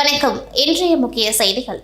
வணக்கம். இன்றைய முக்கிய செய்திகள்.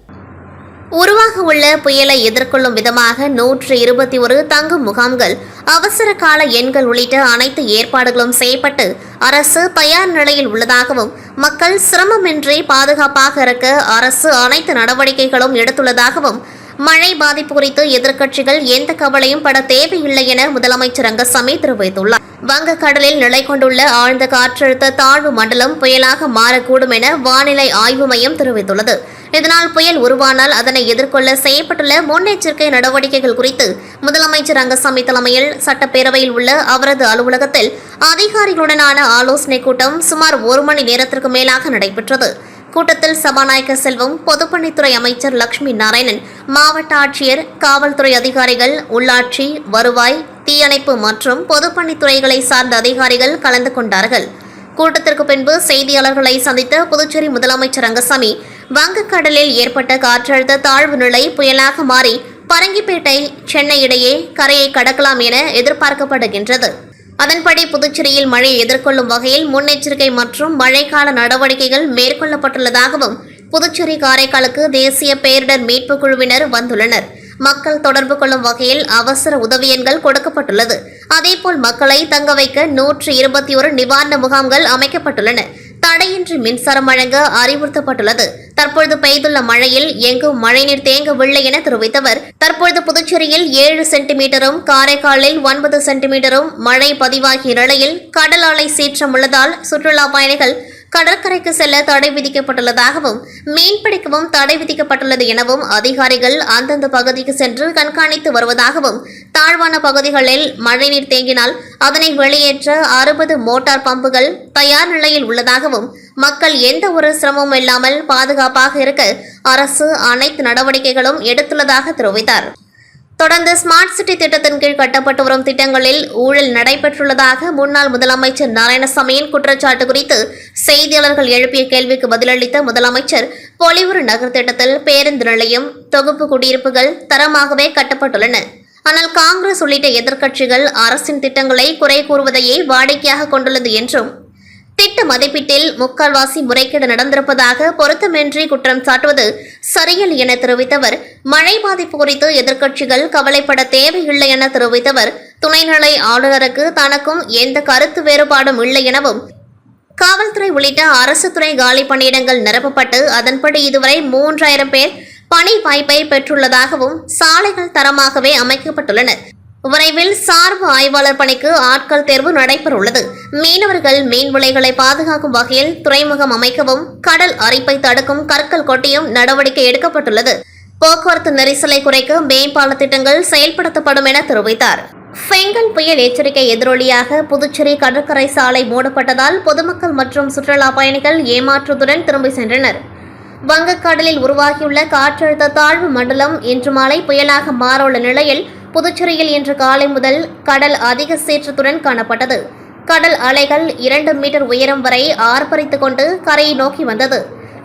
உருவாக உள்ள புயலை எதிர்கொள்ளும் விதமாக 121 தங்கும் முகாம்கள், அவசர கால எண்கள் உள்ளிட்ட அனைத்து ஏற்பாடுகளும் செய்யப்பட்டு அரசு தயார் நிலையில் உள்ளதாகவும், மக்கள் சிரமமின்றி பாதுகாப்பாக இருக்க அரசு அனைத்து நடவடிக்கைகளும் எடுத்துள்ளதாகவும், மழை பாதிப்பு குறித்து எதிர்க்கட்சிகள் எந்த கவலையும் பட தேவையில்லை என முதலமைச்சர் ரங்கசாமி தெரிவித்துள்ளார். வங்கக்கடலில் நிலை கொண்டுள்ள ஆழ்ந்த காற்றழுத்த தாழ்வு மண்டலம் புயலாக மாறக்கூடும் என வானிலை ஆய்வு மையம் தெரிவித்துள்ளது. இதனால் புயல் உருவானால் அதனை எதிர்கொள்ள செய்யப்பட்டுள்ள முன்னெச்சரிக்கை நடவடிக்கைகள் குறித்து முதலமைச்சர் ரங்கசாமி தலைமையில் சட்டப்பேரவையில் உள்ள அவரது அலுவலகத்தில் அதிகாரிகளுடனான ஆலோசனைக் கூட்டம் சுமார் 1 மணி நேரத்திற்கு மேலாக நடைபெற்றது. கூட்டத்தில் சபாநாயகர் செல்வம், பொதுப்பணித்துறை அமைச்சர் லட்சுமி நாராயணன், மாவட்ட ஆட்சியர், காவல்துறை அதிகாரிகள், உள்ளாட்சி, வருவாய், தீயணைப்பு மற்றும் பொதுப்பணித்துறைகளை சார்ந்த அதிகாரிகள் கலந்து கொண்டார்கள். கூட்டத்திற்கு பின்பு செய்தியாளர்களை சந்தித்த புதுச்சேரி முதலமைச்சர் ரங்கசாமி, வங்கக்கடலில் ஏற்பட்ட காற்றழுத்த தாழ்வு நிலை புயலாக மாறி பரங்கிப்பேட்டை, சென்னை இடையே கரையை கடக்கலாம் என எதிர்பார்க்கப்படுகின்றது. அதன்படி புதுச்சேரியில் மழையை எதிர்கொள்ளும் வகையில் முன்னெச்சரிக்கை மற்றும் மழைக்கால நடவடிக்கைகள் மேற்கொள்ளப்பட்டுள்ளதாகவும், புதுச்சேரி காரைக்காலுக்கு தேசிய பேரிடர் மீட்புக் குழுவினர் வந்துள்ளனர். மக்கள் தொடர்பு கொள்ளும் வகையில் அவசர உதவி எண்கள் கொடுக்கப்பட்டுள்ளது. அதேபோல் மக்களை தங்க வைக்க 121 நிவாரண முகாம்கள் அமைக்கப்பட்டுள்ளன. தடையின்றி மின்சாரம் வழங்க அறிவுறுத்தப்பட்டுள்ளது. தற்பொழுது பெய்துள்ள மழையில் எங்கும் மழைநீர் தேங்கவில்லை என தெரிவித்தவர், தற்பொழுது புதுச்சேரியில் 7 சென்டிமீட்டரும், காரைக்காலில் 9 சென்டிமீட்டரும் மழை பதிவாகிய நிலையில் கடல் அலை சீற்றம் உள்ளதால் சுற்றுலா பயணிகள் கடற்கரைக்கு செல்ல தடை விதிக்கப்பட்டுள்ளதாகவும், மீன்பிடிக்கவும் தடை விதிக்கப்பட்டுள்ளது எனவும் அதிகாரிகள் அந்தந்த பகுதிக்கு சென்று கண்காணித்து வருவதாகவும், தாழ்வான பகுதிகளில் மழைநீர் தேங்கினால் அதனை வெளியேற்ற 60 மோட்டார் பம்புகள் தயார் நிலையில் உள்ளதாகவும், மக்கள் எந்த ஒரு சிரமமும் இல்லாமல் பாதுகாப்பாக இருக்க அரசு அனைத்து நடவடிக்கைகளும் எடுத்துள்ளதாக தெரிவித்தார். தொடர்ந்து ஸ்மார்ட் சிட்டி திட்டத்தின் கீழ் கட்டப்பட்டு வரும் திட்டங்களில் ஊழல் நடைபெற்றுள்ளதாக முன்னாள் முதலமைச்சர் நாராயணசாமியின் குற்றச்சாட்டு குறித்து செய்தியாளர்கள் எழுப்பிய கேள்விக்கு பதிலளித்த முதலமைச்சர், பொலிவுறு நகர் திட்டத்தில் பேருந்து நிலையம், தொகுப்பு குடியிருப்புகள் தரமாகவே கட்டப்பட்டுள்ளன. ஆனால் காங்கிரஸ் உள்ளிட்ட எதிர்க்கட்சிகள் அரசின் திட்டங்களை குறை கூறுவதையே வாடிக்கையாக கொண்டுள்ளது என்றும், திட்ட மதிப்பீட்டில் முக்கால்வாசி முறைகேடு நடந்திருப்பதாக பொருத்தமின்றி குற்றம் சாட்டுவது சரியில்லை என தெரிவித்தவர், மழை பாதிப்பு குறித்து எதிர்க்கட்சிகள் கவலைப்பட தேவையில்லை என தெரிவித்தவர், துணைநிலை ஆளுநருக்கு தனக்கும் எந்த கருத்து வேறுபாடும் இல்லை எனவும், காவல்துறை உள்ளிட்ட அரசு துறை காலி பணியிடங்கள் நிரப்பப்பட்டு அதன்படி இதுவரை 3000 பேர் பணி வாய்ப்பை பெற்றுள்ளதாகவும், சாலைகள் தரமாகவே அமைக்கப்பட்டுள்ளன. விரைவில் சார்பு ஆய்வாளர் பணிக்கு ஆட்கள் தேர்வு நடைபெறவுள்ளது. மீனவர்கள் மீன் விலைகளை பாதுகாக்கும் வகையில் துறைமுகம் அமைக்கவும், கடல் அரிப்பை தடுக்கும் கற்கள் கொட்டியும் நடவடிக்கை எடுக்கப்பட்டுள்ளது. போக்குவரத்து நெரிசலை குறைக்க மேம்பால திட்டங்கள் செயல்படுத்தப்படும் என தெரிவித்தார். பெங்கல் புயல் எச்சரிக்கை எதிரொலியாக புதுச்சேரி கடற்கரை சாலை மூடப்பட்டதால் பொதுமக்கள் மற்றும் சுற்றுலா பயணிகள் ஏமாற்றத்துடன் திரும்பி சென்றனர். வங்கக்கடலில் உருவாகியுள்ள காற்றழுத்த தாழ்வு மண்டலம் இன்று மாலை புயலாக மாறவுள்ள நிலையில் புதுச்சேரியில் இன்று காலை முதல் கடல் அதிக சீற்றத்துடன் காணப்பட்டது. கடல் அலைகள் 2 மீட்டர் உயரம் வரை ஆர்ப்பரித்துக் கொண்டு கரையை நோக்கி வந்தது.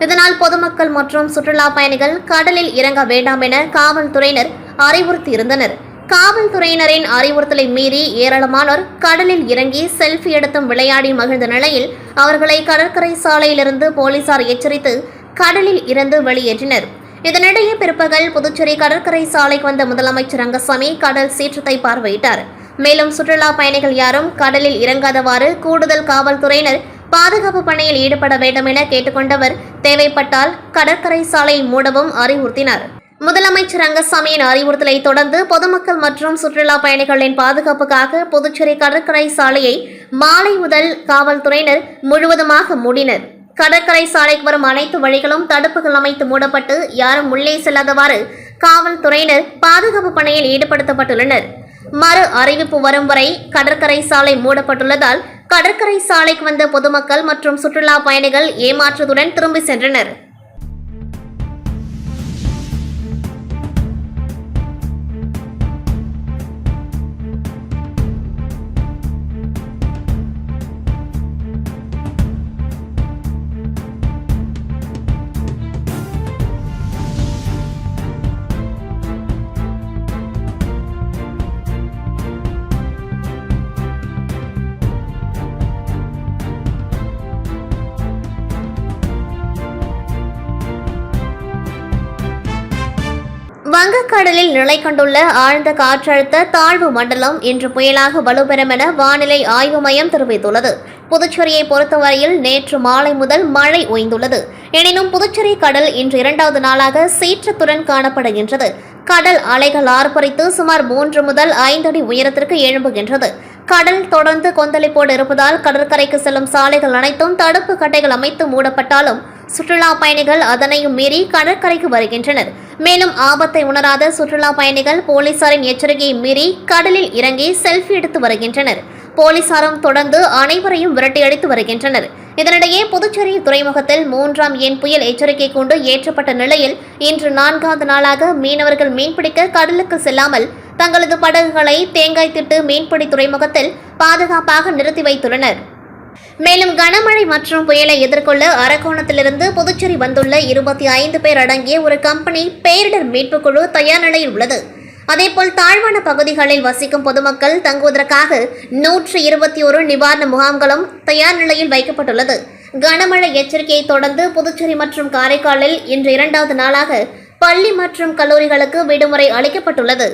இதனால் பொதுமக்கள் மற்றும் சுற்றுலா பயணிகள் கடலில் இறங்க வேண்டாம் என காவல்துறையினர் அறிவுறுத்தியிருந்தனர். காவல்துறையினரின் அறிவுறுத்தலை மீறி ஏராளமானோர் கடலில் இறங்கி செல்ஃபி எடுத்தும் விளையாடி மகிழ்ந்த நிலையில் அவர்களை கடற்கரை சாலையிலிருந்து போலீசார் எச்சரித்து கடலில் இருந்து வெளியேற்றினர். இதனிடையே பிற்பகல் புதுச்சேரி கடற்கரை சாலைக்கு வந்த முதலமைச்சர் ரங்கசாமி கடல் சீற்றத்தை பார்வையிட்டார். மேலும் சுற்றுலா பயணிகள் யாரும் கடலில் இறங்காதவாறு கூடுதல் காவல்துறையினர் பாதுகாப்பு பணியில் ஈடுபட வேண்டும் என கேட்டுக்கொண்டவர், தேவைப்பட்டால் கடற்கரை சாலையை மூடவும் அறிவுறுத்தினார். முதலமைச்சர் ரங்கசாமியின் அறிவுறுத்தலை தொடர்ந்து பொதுமக்கள் மற்றும் சுற்றுலா பயணிகளின் பாதுகாப்புக்காக புதுச்சேரி கடற்கரை சாலையை மாலை முதல் காவல்துறையினர் முழுவதுமாக மூடினர். கடற்கரை சாலைக்கு வரும் அனைத்து வழிகளும் தடுப்புகள் அமைத்து மூடப்பட்டு யாரும் உள்ளே செல்லாதவாறு காவல்துறையினர் பாதுகாப்பு பணியில் ஈடுபடுத்தப்பட்டுள்ளனர். மறு அறிவிப்பு வரும் வரை கடற்கரை சாலை மூடப்பட்டுள்ளதால் கடற்கரை சாலைக்கு வந்த பொதுமக்கள் மற்றும் சுற்றுலா பயணிகள் ஏமாற்றத்துடன் திரும்பி சென்றனர். வங்கக்கடலில் நிலை கொண்டுள்ள ஆழ்ந்த காற்றழுத்த தாழ்வு மண்டலம் இன்று புயலாக வலுப்பெறும் என வானிலை ஆய்வு மையம் தெரிவித்துள்ளது. புதுச்சேரியை பொறுத்தவரையில் நேற்று மாலை முதல் மழை ஓய்ந்துள்ளது. எனினும் புதுச்சேரி கடல் இன்று இரண்டாவது நாளாக சீற்றத்துடன் காணப்படுகின்றது. கடல் அலைகள் ஆர்ப்பரித்து சுமார் 3 முதல் 5 அடி உயரத்திற்கு எழும்புகின்றது. கடல் தொடர்ந்து கொந்தளிப்போடு இருப்பதால் கடற்கரைக்கு செல்லும் சாலைகள் அனைத்தும் தடுப்பு கட்டைகள் அமைத்து மூடப்பட்டாலும் சுற்றுலா பயணிகள் அதனையும் மீறி கடற்கரைக்கு வருகின்றனர். மேலும் ஆபத்தை உணராத சுற்றுலா பயணிகள் போலீசாரின் எச்சரிக்கையை மீறி கடலில் இறங்கி செல்ஃபி எடுத்து வருகின்றனர். போலீசாரும் தொடர்ந்து அனைவரையும் விரட்டியடித்து வருகின்றனர். இதனிடையே புதுச்சேரி துறைமுகத்தில் 3ஆம் எண் புயல் எச்சரிக்கை கூண்டு ஏற்றப்பட்ட நிலையில் இன்று 4வது நாளாக மீனவர்கள் மீன்பிடிக்க கடலுக்கு செல்லாமல் தங்களது படகுகளை தேங்காய்த்திட்டு மீன்பிடி துறைமுகத்தில் பாதுகாப்பாக நிறுத்தி வைத்துள்ளனர். மேலும் கனமழை மற்றும் புயலை எதிர்கொள்ள அரக்கோணத்திலிருந்து புதுச்சேரி வந்துள்ள 25 பேர் அடங்கிய ஒரு கம்பெனி பேரிடர் மீட்புக் குழு தயார் நிலையில் உள்ளது. அதேபோல் தாழ்வான பகுதிகளில் வசிக்கும் பொதுமக்கள் தங்குவதற்காக 121 நிவாரண முகாம்களும் தயார் நிலையில் வைக்கப்பட்டுள்ளது. கனமழை எச்சரிக்கையை தொடர்ந்து புதுச்சேரி மற்றும் காரைக்காலில் இன்று 2வது நாளாக பள்ளி மற்றும் கல்லூரிகளுக்கு விடுமுறை அளிக்கப்பட்டுள்ளது.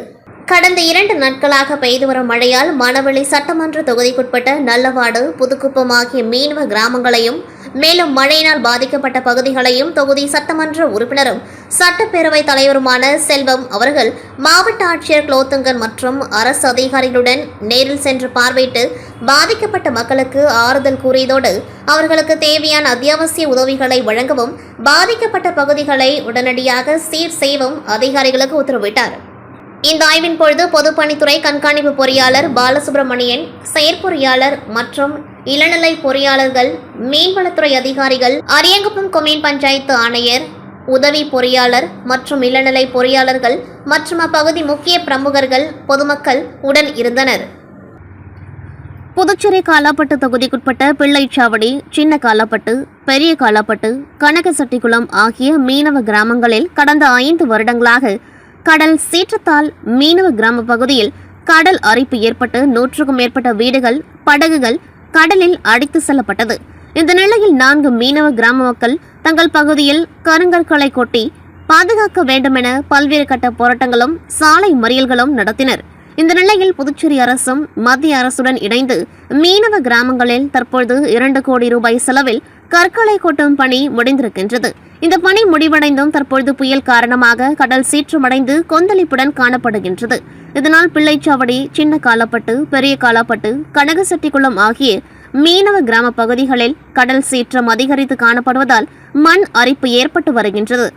கடந்த 2 நாட்களாக பெய்து வரும் மழையால் மணவெளி சட்டமன்ற தொகுதிக்குட்பட்ட நல்லவாடு, புதுக்குப்பம் ஆகிய மீனவ கிராமங்களையும் மேலும் மழையினால் பாதிக்கப்பட்ட பகுதிகளையும் தொகுதி சட்டமன்ற உறுப்பினரும் சட்டப்பேரவைத் தலைவருமான செல்வம் அவர்கள் மாவட்ட ஆட்சியர் குலோத்துங்கன் மற்றும் அரசு அதிகாரிகளுடன் நேரில் சென்று பார்வையிட்டு பாதிக்கப்பட்ட மக்களுக்கு ஆறுதல் கூறியதோடு அவர்களுக்கு தேவையான அத்தியாவசிய உதவிகளை வழங்கவும் பாதிக்கப்பட்ட பகுதிகளை உடனடியாக சீர் செய்யவும் அதிகாரிகளுக்கு உத்தரவிட்டார். இந்த ஆய்வின் பொழுது பொதுப்பணித்துறை கண்காணிப்பு பொறியாளர் பாலசுப்ரமணியன், செயற்பொறியாளர் மற்றும் இளநிலை பொறியாளர்கள், மீன்வளத்துறை அதிகாரிகள், அரியங்குப்பம் கொம்யூன் பஞ்சாயத்து ஆணையர், உதவி பொறியாளர் மற்றும் இளநிலை பொறியாளர்கள் மற்றும் அப்பகுதி முக்கிய பிரமுகர்கள், பொதுமக்கள் உடன் இருந்தனர். புதுச்சேரி காலாப்பட்டு தொகுதிக்குட்பட்ட பிள்ளைச்சாவடி, சின்ன காலாப்பட்டு, பெரிய காலாப்பட்டு, கனகசெட்டிக்குளம் ஆகிய மீனவ கிராமங்களில் கடந்த 5 வருடங்களாக கடல் சீற்றத்தால் மீனவ கிராம பகுதியில் கடல் அரிப்பு ஏற்பட்டு 100க்கும் மேற்பட்ட வீடுகள், படகுகள் கடலில் அடித்து செல்லப்பட்டது. இந்த நிலையில் 4 மீனவ கிராம மக்கள் தங்கள் பகுதியில் கருங்கற்களை கொட்டி பாதுகாக்க வேண்டும் என பல்வேறு கட்ட போராட்டங்களும் சாலை மறியல்களும் நடத்தினர். இந்த நிலையில் புதுச்சேரி அரசும் மத்திய அரசுடன் இணைந்து மீனவ கிராமங்களில் தற்பொழுது 2 கோடி ரூபாய் செலவில் கற்களை கொட்டும் பணி முடிந்திருக்கின்றது. இந்த பணி முடிவடைந்தும் தற்பொழுது புயல் காரணமாக கடல் சீற்றமடைந்து கொந்தளிப்புடன் காணப்படுகின்றது. இதனால் பிள்ளைச்சாவடி, சின்ன காலாப்பட்டு, பெரிய காலாப்பட்டு, கனகசெட்டிக்குளம் ஆகிய மீனவ கிராம பகுதிகளில் கடல் சீற்றம் அதிகரித்து காணப்படுவதால் மண் அரிப்பு ஏற்பட்டு வருகின்றது.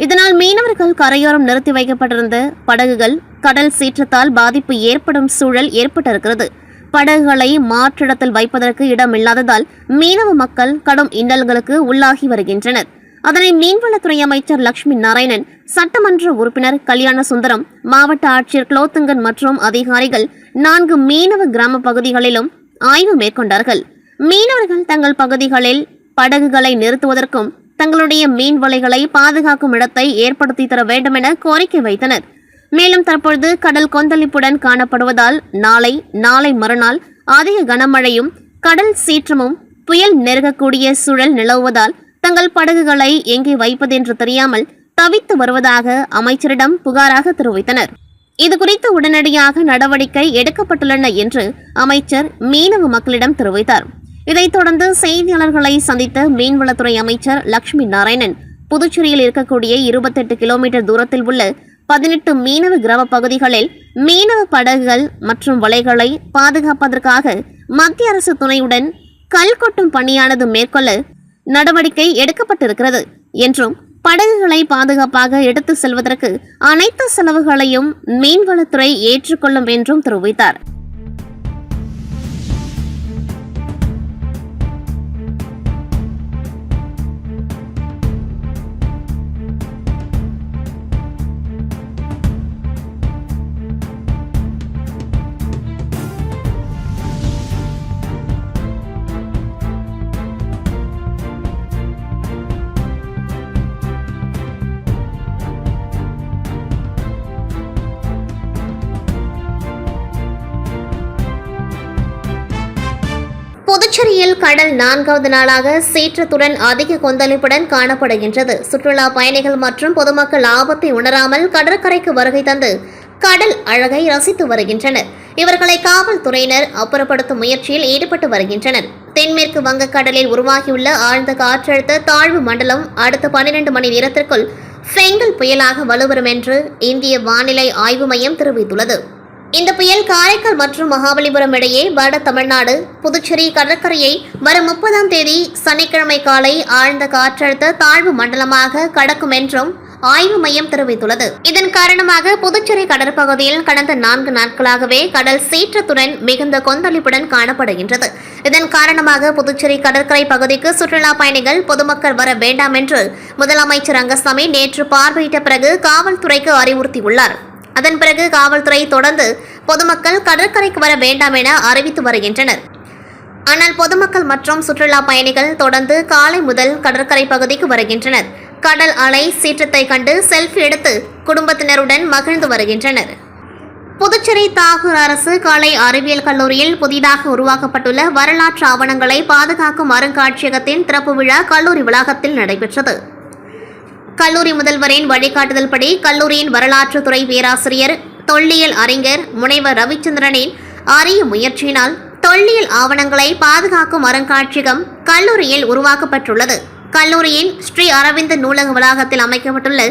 இதனால் மீனவர்கள் கரையோரம் நிறுத்தி வைக்கப்பட்டிருந்த படகுகள் கடல் சீற்றத்தால் பாதிப்பு ஏற்படும் சூழல் ஏற்பட்டிருக்கிறது. படகுகளை மாற்றிடத்தில் வைப்பதற்கு இடமில்லாததால் மீனவ மக்கள் கடும் இன்னல்களுக்கு உள்ளாகி வருகின்றனர். அதனை மீன்வளத்துறை அமைச்சர் லட்சுமி நாராயணன், சட்டமன்ற உறுப்பினர் கல்யாண சுந்தரம், மாவட்ட ஆட்சியர் குலோத்துங்கன் மற்றும் அதிகாரிகள் 4 மீனவ கிராம பகுதிகளிலும் ஆய்வு மேற்கொண்டார்கள். மீனவர்கள் தங்கள் பகுதிகளில் படகுகளை நிறுத்துவதற்கும் தங்களுடைய மீன் வலைகளை பாதுகாக்கும் இடத்தை ஏற்படுத்தி தர வேண்டும் என கோரிக்கை வைத்தனர். மேலும் தற்பொழுது கடல் கொந்தளிப்புடன் காணப்படுவதால் நாளை மறுநாள் அதிக கனமழையும் கடல் சீற்றமும் புயல் நெருங்கக்கூடிய சூழல் நிலவுவதால் தங்கள் படகுகளை எங்கே வைப்பதென்று தெரியாமல் தவித்து வருவதாக அமைச்சரிடம் புகாராக தெரிவித்தனர். இதுகுறித்து உடனடியாக நடவடிக்கை எடுக்கப்பட்டுள்ளன என்று அமைச்சர் மீனவ மக்களிடம் தெரிவித்தார். இதைத் தொடர்ந்து செய்தியாளர்களை சந்தித்த மீன்வளத்துறை அமைச்சர் லட்சுமி நாராயணன், புதுச்சேரியில் இருக்கக்கூடிய 28 கிலோமீட்டர் தூரத்தில் உள்ள 18 மீனவ கிராம பகுதிகளில் மீனவ படகுகள் மற்றும் வலைகளை பாதுகாப்பதற்காக மத்திய அரசு துணையுடன் கல் கொட்டும் பணியானது மேற்கொள்ள நடவடிக்கை எடுக்கப்பட்டிருக்கிறது என்றும் படகுகளை பாதுகாப்பாக எடுத்து செல்வதற்கு அனைத்து செலவுகளையும் மீன்வளத்துறை ஏற்றுக்கொள்ளும் என்றும் தெரிவித்தார். புதுச்சேரியில் கடல் 4வது நாளாக சீற்றத்துடன் அதிக கொந்தளிப்புடன் காணப்படுகின்றது. சுற்றுலா பயணிகள் மற்றும் பொதுமக்கள் ஆபத்தை உணராமல் கடற்கரைக்கு வருகை தந்து கடல் அழகை ரசித்து வருகின்றனர். இவர்களை காவல்துறையினர் அப்புறப்படுத்தும் முயற்சியில் ஈடுபட்டு வருகின்றனர். தென்மேற்கு வங்கக்கடலில் உருவாகியுள்ள ஆழ்ந்த காற்றழுத்த தாழ்வு மண்டலம் அடுத்த 12 மணி நேரத்திற்குள் ஃபெங்கல் புயலாக வலுவரும் என்று இந்திய வானிலை ஆய்வு மையம் தெரிவித்துள்ளது. இந்த புயல் காரைக்கால் மற்றும் மகாபலிபுரம் இடையே வட தமிழ்நாடு புதுச்சேரி கடற்கரையை வரும் 30ஆம் தேதி சனிக்கிழமை காலை ஆழ்ந்த காற்றழுத்த தாழ்வு மண்டலமாக கடக்கும் என்றும் ஆய்வு மையம் தெரிவித்துள்ளது. இதன் காரணமாக புதுச்சேரி கடற்பகுதியில் கடந்த 4 நாட்களாகவே கடல் சீற்றத்துடன் மிகுந்த கொந்தளிப்புடன் காணப்படுகின்றது. இதன் காரணமாக புதுச்சேரி கடற்கரை பகுதிக்கு சுற்றுலா பயணிகள் பொதுமக்கள் வர வேண்டாம் என்று முதலமைச்சர் ரங்கசாமி நேற்று பார்வையிட்ட பிறகு காவல்துறைக்கு அறிவுறுத்தியுள்ளார். அதன் பிறகு காவல்துறை தொடர்ந்து பொதுமக்கள் கடற்கரைக்கு வர வேண்டாம் என அறிவித்து வருகின்றனர். ஆனால் பொதுமக்கள் மற்றும் சுற்றுலா பயணிகள் தொடர்ந்து காலை முதல் கடற்கரை பகுதிக்கு வருகின்றனர். கடல் அலை சீற்றத்தை கண்டு செல்ஃபி எடுத்து குடும்பத்தினருடன் மகிழ்ந்து வருகின்றனர். புதுச்சேரி தாகூர் அரசு கலை அறிவியல் கல்லூரியில் புதிதாக உருவாக்கப்பட்டுள்ள வரலாற்று ஆவணங்களை பாதுகாக்கும் அருங்காட்சியகத்தின் திறப்பு விழா கல்லூரி வளாகத்தில் நடைபெற்றது. கல்லூரி முதல்வரின் வழிகாட்டுதல்படி கல்லூரியின் வரலாற்றுத்துறை பேராசிரியர் தொல்லியல் அறிஞர் முனைவர் ரவிச்சந்திரனின் அரிய முயற்சியினால் தொல்லியல் ஆவணங்களை பாதுகாக்கும் அருங்காட்சியகம் கல்லூரியில் உருவாக்கப்பட்டுள்ளது. கல்லூரியின் ஸ்ரீ அரவிந்த நூலக வளாகத்தில் அமைக்கப்பட்டுள்ள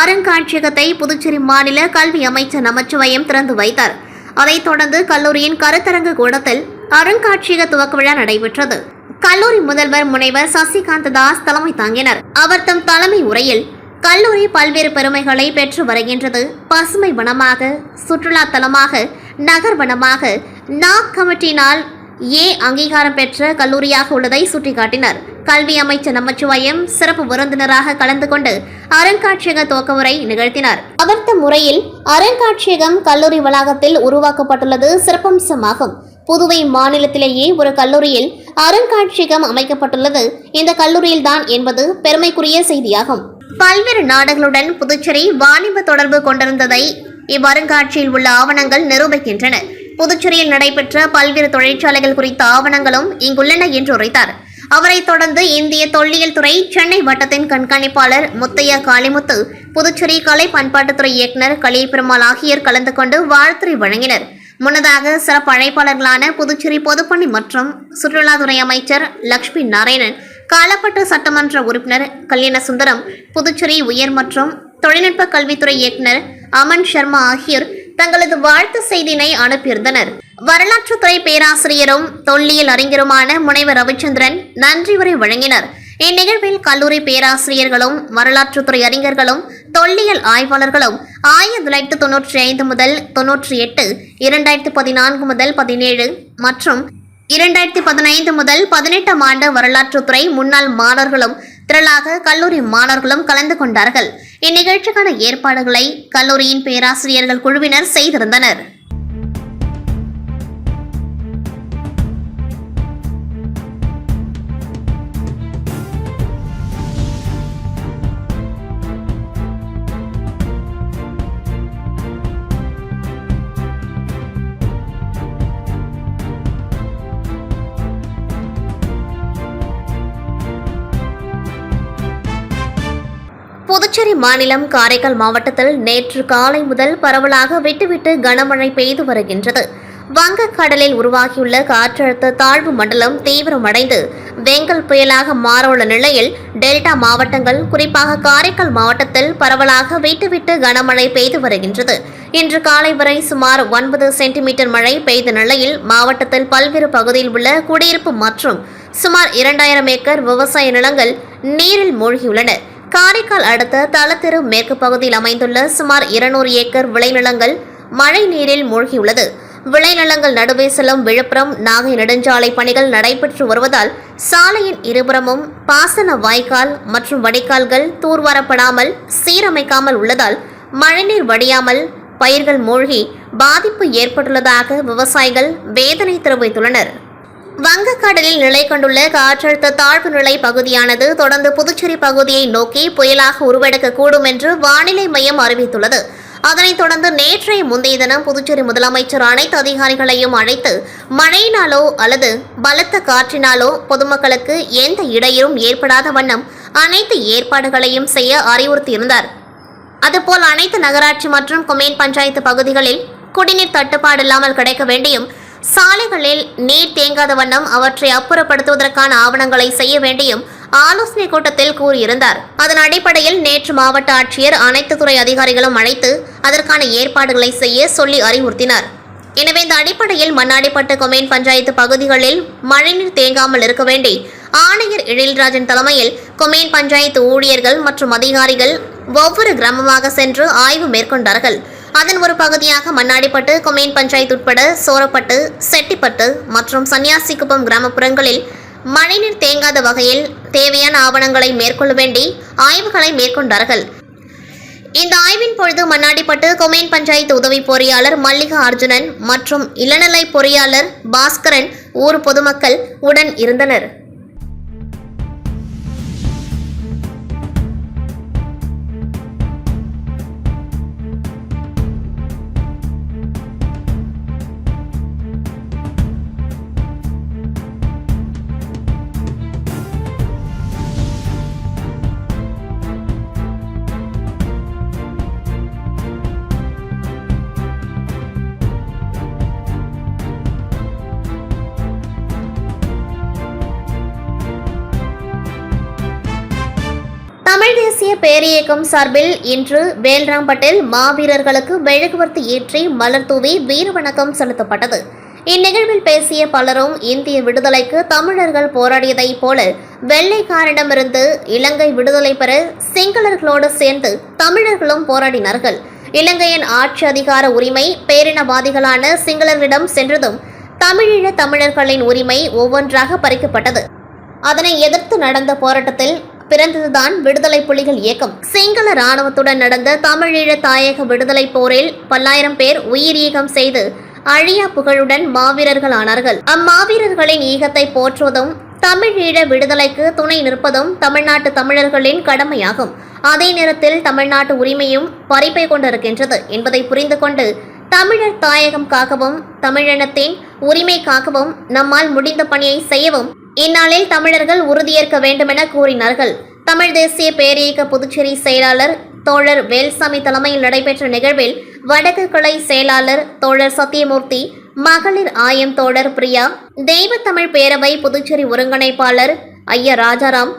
அருங்காட்சியகத்தை புதுச்சேரி மாநில கல்வி அமைச்சர் நமச்சிவாயம் திறந்து வைத்தார். அதைத் தொடர்ந்து கல்லூரியின் கருத்தரங்கு கூடத்தில் அருங்காட்சியக துவக்க விழா நடைபெற்றது. கல்லூரி முதல்வர் முனைவர் சசிகாந்த தாஸ் தலைமை தாங்கினர். அவர் தம் தலைமை உரையில் கல்லூரி பல்வேறு பெருமைகளை பெற்று வருகின்றது. பசுமை வனமாக, சுற்றுலா தலமாக, நகர் வனமாக நாக் கமிட்டியினால் அங்கீகாரம் பெற்ற கல்லூரியாக உள்ளதை சுட்டிக்காட்டினார். கல்வி அமைச்சர் நமச்சிவாயம் சிறப்பு விருந்தினராக கலந்து கொண்டு அருங்காட்சியக துவக்க உரை நிகழ்த்தினார். அவர் தம் முறையில் அருங்காட்சியகம் கல்லூரி வளாகத்தில் உருவாக்கப்பட்டுள்ளது சிறப்பம்சமாகும். புதுவை மாநிலத்திலேயே ஒரு கல்லூரியில் அருங்காட்சியகம் அமைக்கப்பட்டுள்ளது இந்த கல்லூரியில்தான் என்பது பெருமைக்குரிய செய்தியாகும். பல்வேறு நாடுகளுடன் புதுச்சேரி வாணிப தொடர்பு கொண்டிருந்ததை இவ்வருங்காட்சியில் உள்ள ஆவணங்கள் நிரூபிக்கின்றன. புதுச்சேரியில் நடைபெற்ற பல்வேறு தொழிற்சாலைகள் குறித்த ஆவணங்களும் இங்குள்ளன என்று உரைத்தார். அவரை தொடர்ந்து இந்திய தொல்லியல் துறை சென்னை வட்டத்தின் கண்காணிப்பாளர் முத்தையா காளிமுத்து, புதுச்சேரி கலை பண்பாட்டுத்துறை இயக்குநர் கலியபெருமாள் ஆகியோர் கலந்து கொண்டு வாழ்த்துரை வழங்கினர். முன்னதாக சிறப்பு அழைப்பாளர்களான புதுச்சேரி பொதுப்பணி மற்றும் சுற்றுலாத்துறை அமைச்சர் லட்சுமி நாராயணன், காலப்பட்டு சட்டமன்ற உறுப்பினர் கல்யாண சுந்தரம், புதுச்சேரி உயர் மற்றும் தொழில்நுட்ப கல்வித்துறை இயக்குநர் அமன் சர்மா ஆகியோர் தங்களது வாழ்த்து செய்தியினை அனுப்பியிருந்தனர். வரலாற்றுத்துறை பேராசிரியரும் தொல்லியல் அறிஞருமான முனைவர் ரவிச்சந்திரன் நன்றி உரை வழங்கினர். இந்நிகழ்வில் கல்லூரி பேராசிரியர்களும் வரலாற்றுத்துறை அறிஞர்களும் தொல்லியல் ஆய்வாளர்களும் 1995 முதல் 98, 2014 முதல் 17 மற்றும் 2015 முதல் 18ஆம் ஆண்டு வரலாற்றுத்துறை முன்னாள் மாணவர்களும் திரளாக கல்லூரி மாணவர்களும் கலந்து கொண்டார்கள். இந்நிகழ்ச்சிக்கான ஏற்பாடுகளை கல்லூரியின் பேராசிரியர்கள் குழுவினர் செய்திருந்தனர். புதுச்சேரி மாநிலம் காரைக்கால் மாவட்டத்தில் நேற்று காலை முதல் பரவலாக விட்டுவிட்டு கனமழை பெய்து வருகின்றது. வங்கக்கடலில் உருவாகியுள்ள காற்றழுத்த தாழ்வு மண்டலம் தீவிரமடைந்து வெங்கல் புயலாக மாறவுள்ள நிலையில் டெல்டா மாவட்டங்கள் குறிப்பாக காரைக்கால் மாவட்டத்தில் பரவலாக விட்டுவிட்டு கனமழை பெய்து வருகின்றது. இன்று காலை வரை சுமார் 9 சென்டிமீட்டர் மழை பெய்த நிலையில் மாவட்டத்தில் பல்வேறு பகுதியில் உள்ள குடியிருப்பு மற்றும் சுமார் 2000 ஏக்கர் விவசாய நிலங்கள் நீரில் மூழ்கியுள்ளன. காரைக்கால் அடுத்த தலத்தெரு மேற்கு பகுதியில் அமைந்துள்ள சுமார் 200 ஏக்கர் விளைநிலங்கள் மழை நீரில் மூழ்கியுள்ளது. விளைநிலங்கள் நடுவே செல்லும் விழுப்புரம் நாகை நெடுஞ்சாலை பணிகள் நடைபெற்று வருவதால் சாலையின் இருபுறமும் பாசன வாய்க்கால் மற்றும் வடிகால்கள் தூர்வாரப்படாமல் சீரமைக்காமல் உள்ளதால் மழைநீர் வடியாமல் பயிர்கள் மூழ்கி பாதிப்பு ஏற்பட்டுள்ளதாக விவசாயிகள் வேதனை தெரிவித்துள்ளனர். வங்கக்கடலில் நிலை கொண்டுள்ள காற்றழுத்த தாழ்வு நிலை பகுதியானது தொடர்ந்து புதுச்சேரி பகுதியை நோக்கி புயலாக உருவெடுக்கக்கூடும் என்று வானிலை மையம் அறிவித்துள்ளது. அதனைத் தொடர்ந்து நேற்றைய முந்தைய தினம் புதுச்சேரி முதலமைச்சர் அனைத்து அதிகாரிகளையும் அழைத்து மழையினாலோ அல்லது பலத்த காற்றினாலோ பொதுமக்களுக்கு எந்த இடையூறும் ஏற்படாத வண்ணம் அனைத்து ஏற்பாடுகளையும் செய்ய அறிவுறுத்தியிருந்தார். அதுபோல் அனைத்து நகராட்சி மற்றும் கொம்யூன் பஞ்சாயத்து பகுதிகளில் குடிநீர் தட்டுப்பாடு இல்லாமல் கிடைக்க வேண்டியும், சாலைகளில் நீர் தேங்காத வண்ணம் அவற்றை அப்புறப்படுத்துவதற்கான ஆவணங்களை செய்ய வேண்டியும் ஆலோசனை கூட்டத்தில் கூறியிருந்தார். அதன் அடிப்படையில் நேற்று மாவட்ட ஆட்சியர் அனைத்து துறை அதிகாரிகளும் அழைத்து அதற்கான ஏற்பாடுகளை செய்ய சொல்லி அறிவுறுத்தினார். எனவே இந்த அடிப்படையில் மண்ணாடிப்பட்டு கொம்யூன் பஞ்சாயத்து பகுதிகளில் மழைநீர் தேங்காமல் இருக்க வேண்டி ஆணையர் எழில்ராஜன் தலைமையில் கொம்யூன் பஞ்சாயத்து ஊழியர்கள் மற்றும் அதிகாரிகள் ஒவ்வொரு கிராமமாக சென்று ஆய்வு மேற்கொண்டார்கள். அதன் ஒரு பகுதியாக மண்ணாடிப்பட்டு கொம்யூன் பஞ்சாயத்து உட்பட சோரப்பட்டு, செட்டிப்பட்டு மற்றும் சன்னியாசிக்குப்பம் கிராமப்புறங்களில் மழைநீர் தேங்காத வகையில் தேவையான ஆவணங்களை மேற்கொள்ள வேண்டி ஆய்வுகளை மேற்கொண்டார்கள். இந்த ஆய்வின் பொழுது மண்ணாடிப்பட்டு கொம்யூன் பஞ்சாயத்து உதவி பொறியாளர் மல்லிகா அர்ஜுனன் மற்றும் இளநிலை பொறியாளர் பாஸ்கரன் ஊர் பொதுமக்கள் உடன் இருந்தனர். தமிழ் தேசிய பேரியக்கம் சார்பில் இன்று வேல்ராம்பட்டில் மாவீரர்களுக்கு மெழுகுவர்த்தி ஏற்றி மலர் தூவி வீர வணக்கம் செலுத்தப்பட்டது. இந்நிகழ்வில் பேசிய பலரும் இந்திய விடுதலைக்கு தமிழர்கள் போராடியதைப் போல வெள்ளைக்காரிடமிருந்து இலங்கை விடுதலை பெற சிங்களர்களோடு சேர்ந்து தமிழர்களும் போராடினார்கள். இலங்கையின் ஆட்சி அதிகார உரிமை பேரினவாதிகளான சிங்களர்களிடம் சென்றதும் தமிழீழ தமிழர்களின் உரிமை ஒவ்வொன்றாக பறிக்கப்பட்டது. அதனை எதிர்த்து நடந்த போராட்டத்தில் பிறந்ததுதான் விடுதலை புலிகள் இயக்கம். சிங்கள இராணுவத்துடன் நடந்த தமிழீழ தாயக விடுதலை போரில் பல்லாயிரம் பேர் உயிர் செய்து அழியா புகழுடன் மாவீரர்கள் ஆனார்கள். அம்மாவீரர்களின் ஈகத்தை போற்றுவதும் தமிழீழ விடுதலைக்கு துணை நிற்பதும் தமிழ்நாட்டு தமிழர்களின் கடமையாகும். அதே நேரத்தில் தமிழ்நாட்டு உரிமையும் பறிப்பை கொண்டிருக்கின்றது என்பதை புரிந்து கொண்டு தமிழர் தாயகம் காக்கவும் தமிழினத்தின் உரிமை காக்கவும் நம்மால் முடிந்த பணியை செய்யவும் இந்நாளில் தமிழர்கள் உறுதியேற்க வேண்டுமென கூறினார்கள். தமிழ் தேசிய பேரியக்க புதுச்சேரி செயலாளர் தோழர் வேல்சாமி தலைமையில் நடைபெற்ற நிகழ்வில் வடக்கு கிளை செயலாளர் தோழர் சத்தியமூர்த்தி, மகளிர் ஆயம் தோழர் பிரியா, தெய்வ தமிழ் பேரவை புதுச்சேரி ஒருங்கிணைப்பாளர் ஐயா ராஜாராம்,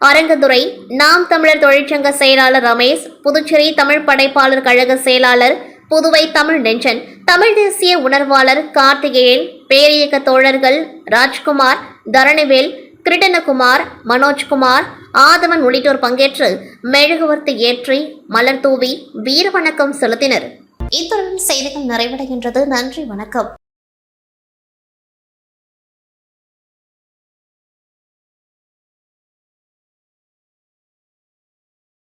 அரங்கதுரை, நாம் தமிழர் தொழிற்சங்க செயலாளர் ரமேஷ், புதுச்சேரி தமிழ் படைப்பாளர் கழக செயலாளர் புதுவை தமிழ் நெஞ்சன், தமிழ் தேசிய உணர்வாளர் கார்த்திகேயன், பேரியக்க தோழர்கள் ராஜ்குமார், தரணிவேல், கிருட்டனகுமார், மனோஜ்குமார், ஆதவன் உள்ளிட்டோர் பங்கேற்று மெழுகுவர்த்தி ஏற்றி மலர் தூவி வீர வணக்கம் செலுத்தினர். இத்துடன் செய்திகள் நிறைவடைகின்றது. நன்றி, வணக்கம்.